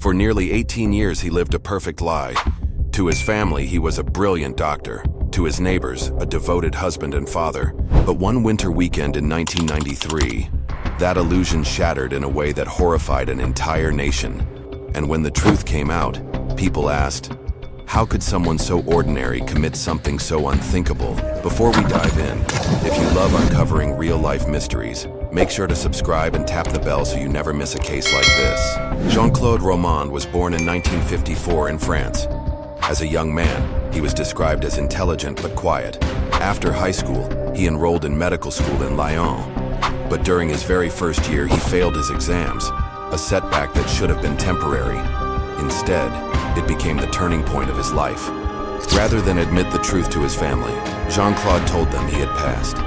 For nearly 18 years, he lived a perfect lie. To his family, he was a brilliant doctor. To his neighbors, a devoted husband and father. But one winter weekend in 1993, that illusion shattered in a way that horrified an entire nation. And when the truth came out, people asked, how could someone so ordinary commit something so unthinkable? Before we dive in, if you love uncovering real-life mysteries, make sure to subscribe and tap the bell so you never miss a case like this. Jean-Claude Romand was born in 1954 in France. As a young man, he was described as intelligent but quiet. After high school, he enrolled in medical school in Lyon. But during his very first year, he failed his exams, a setback that should have been temporary. Instead, it became the turning point of his life. Rather than admit the truth to his family, Jean-Claude told them he had passed.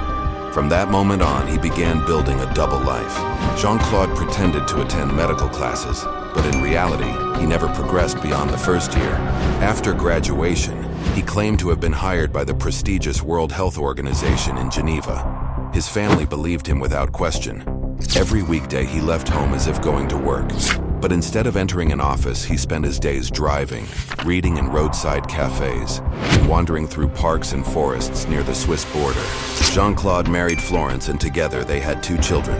From that moment on, he began building a double life. Jean-Claude pretended to attend medical classes, but in reality, he never progressed beyond the first year. After graduation, he claimed to have been hired by the prestigious World Health Organization in Geneva. His family believed him without question. Every weekday, he left home as if going to work. But instead of entering an office, he spent his days driving, reading in roadside cafes, and wandering through parks and forests near the Swiss border. Jean-Claude married Florence, and together they had 2 children.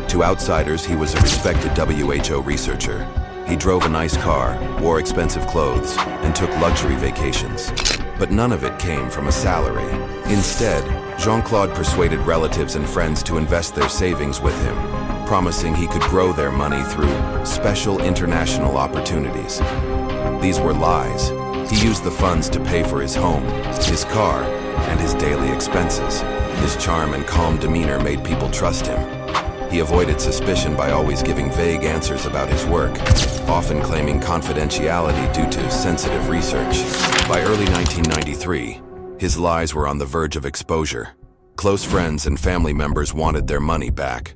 To outsiders, he was a respected WHO researcher. He drove a nice car, wore expensive clothes, and took luxury vacations. But none of it came from a salary. Instead, Jean-Claude persuaded relatives and friends to invest their savings with him, promising he could grow their money through special international opportunities. These were lies. He used the funds to pay for his home, his car, and his daily expenses. His charm and calm demeanor made people trust him. He avoided suspicion by always giving vague answers about his work, often claiming confidentiality due to sensitive research. By early 1993, his lies were on the verge of exposure. Close friends and family members wanted their money back.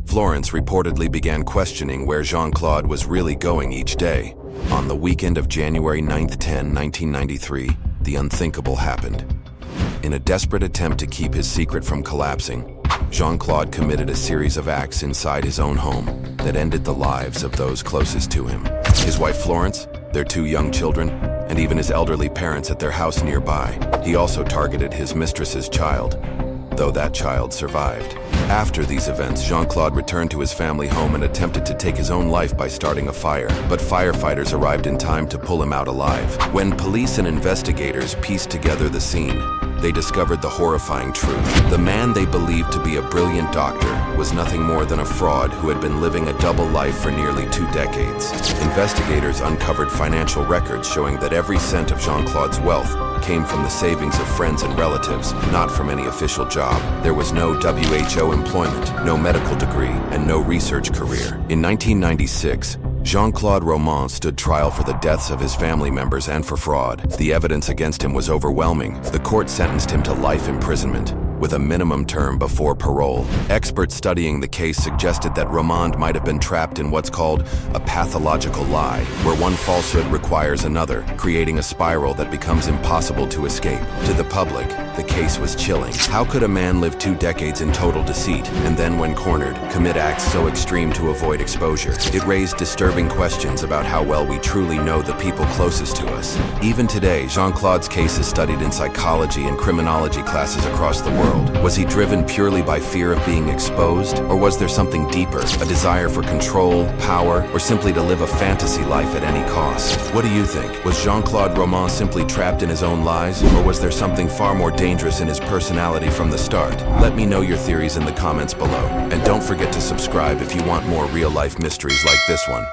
Florence reportedly began questioning where Jean-Claude was really going each day. On the weekend of January 10, 1993, the unthinkable happened. In a desperate attempt to keep his secret from collapsing, Jean-Claude committed a series of acts inside his own home that ended the lives of those closest to him. His wife Florence, their 2 young children, and even his elderly parents at their house nearby. He also targeted his mistress's child, though that child survived. After these events, Jean-Claude returned to his family home and attempted to take his own life by starting a fire, but firefighters arrived in time to pull him out alive. When police and investigators pieced together the scene, they discovered the horrifying truth. The man they believed to be a brilliant doctor was nothing more than a fraud who had been living a double life for nearly 2 decades. Investigators uncovered financial records showing that every cent of Jean-Claude's wealth came from the savings of friends and relatives, not from any official job. There was no WHO employment, no medical degree, and no research career. In 1996, Jean-Claude Romand stood trial for the deaths of his family members and for fraud. The evidence against him was overwhelming. The court sentenced him to life imprisonment, with a minimum term before parole. Experts studying the case suggested that Romand might have been trapped in what's called a pathological lie, where one falsehood requires another, creating a spiral that becomes impossible to escape. To the public, the case was chilling. How could a man live 2 decades in total deceit, and then, when cornered, commit acts so extreme to avoid exposure? It raised disturbing questions about how well we truly know the people closest to us. Even today, Jean-Claude's case is studied in psychology and criminology classes across the world. Was he driven purely by fear of being exposed? Or was there something deeper, a desire for control, power, or simply to live a fantasy life at any cost? What do you think? Was Jean-Claude Romand simply trapped in his own lies? Or was there something far more dangerous in his personality from the start? Let me know your theories in the comments below. And don't forget to subscribe if you want more real-life mysteries like this one.